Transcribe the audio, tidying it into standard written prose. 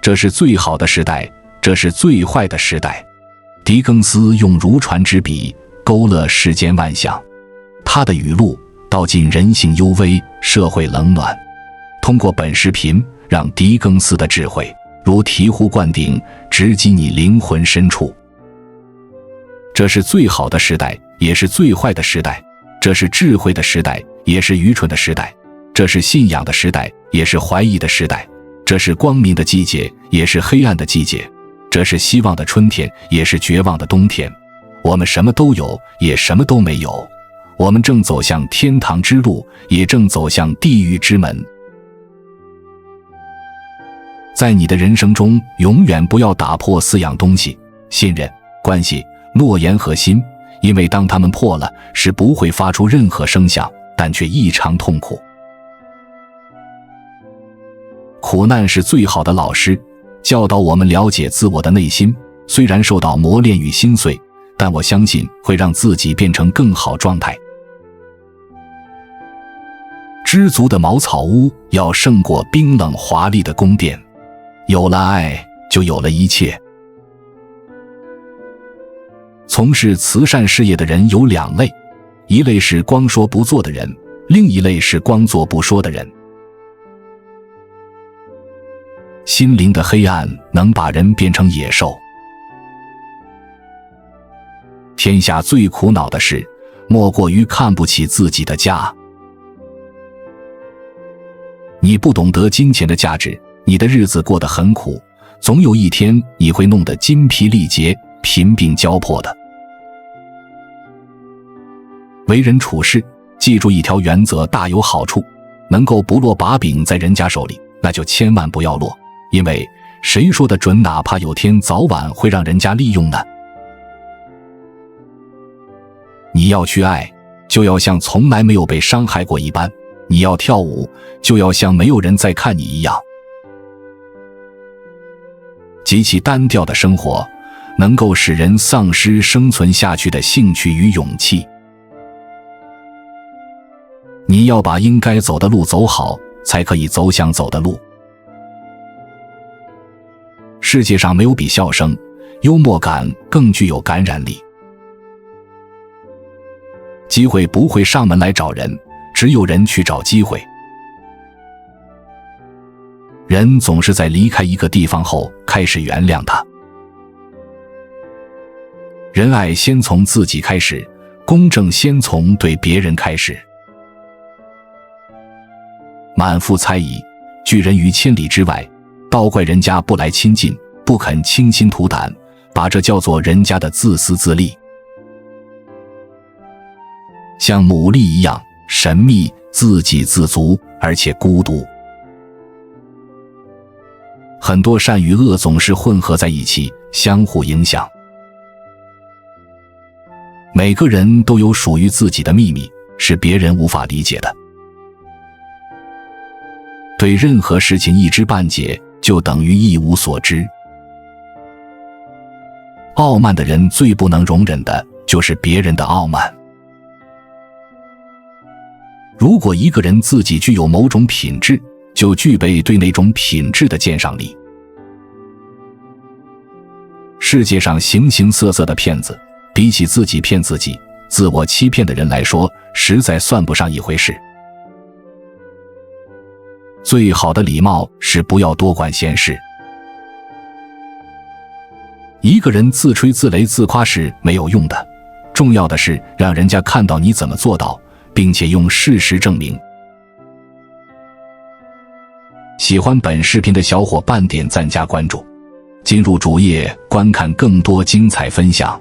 这是最好的时代，这是最坏的时代。狄更斯用如传之笔勾勒世间万象，他的语录道尽人性幽微，社会冷暖。通过本视频，让狄更斯的智慧如醍醐灌顶，直击你灵魂深处。这是最好的时代，也是最坏的时代。这是智慧的时代，也是愚蠢的时代。这是信仰的时代，也是怀疑的时代。这是光明的季节，也是黑暗的季节。这是希望的春天，也是绝望的冬天。我们什么都有，也什么都没有。我们正走向天堂之路，也正走向地狱之门。在你的人生中，永远不要打破4样东西：信任、关系、诺言和心，因为当它们破了，是不会发出任何声响，但却异常痛苦。苦难是最好的老师，教导我们了解自我的内心，虽然受到磨练与心碎，但我相信会让自己变成更好状态。知足的茅草屋要胜过冰冷华丽的宫殿。有了爱，就有了一切。从事慈善事业的人有2类，一类是光说不做的人，另一类是光做不说的人。心灵的黑暗能把人变成野兽。天下最苦恼的事，莫过于看不起自己的家。你不懂得金钱的价值，你的日子过得很苦，总有一天你会弄得筋疲力竭、贫病交迫的。为人处事，记住一条原则大有好处，能够不落把柄在人家手里，那就千万不要落，因为谁说的准哪怕有天早晚会让人家利用呢？你要去爱，就要像从来没有被伤害过一般；你要跳舞，就要像没有人在看你一样。极其单调的生活，能够使人丧失生存下去的兴趣与勇气。你要把应该走的路走好，才可以走想走的路。世界上没有比笑声、幽默感更具有感染力。机会不会上门来找人，只有人去找机会。人总是在离开一个地方后开始原谅他。仁爱先从自己开始，公正先从对别人开始。满腹猜疑，拒人于千里之外，倒怪人家不来亲近，不肯倾心吐胆，把这叫做人家的自私自利。像牡蛎一样神秘、自给自足，而且孤独。很多善与恶总是混合在一起，相互影响。每个人都有属于自己的秘密，是别人无法理解的。对任何事情一知半解，就等于一无所知。傲慢的人最不能容忍的就是别人的傲慢。如果一个人自己具有某种品质，就具备对那种品质的鉴赏力。世界上形形色色的骗子，比起自己骗自己、自我欺骗的人来说，实在算不上一回事。最好的礼貌是不要多管闲事。一个人自吹自擂自夸是没有用的，重要的是让人家看到你怎么做到，并且用事实证明。喜欢本视频的小伙伴点赞加关注，进入主页观看更多精彩分享。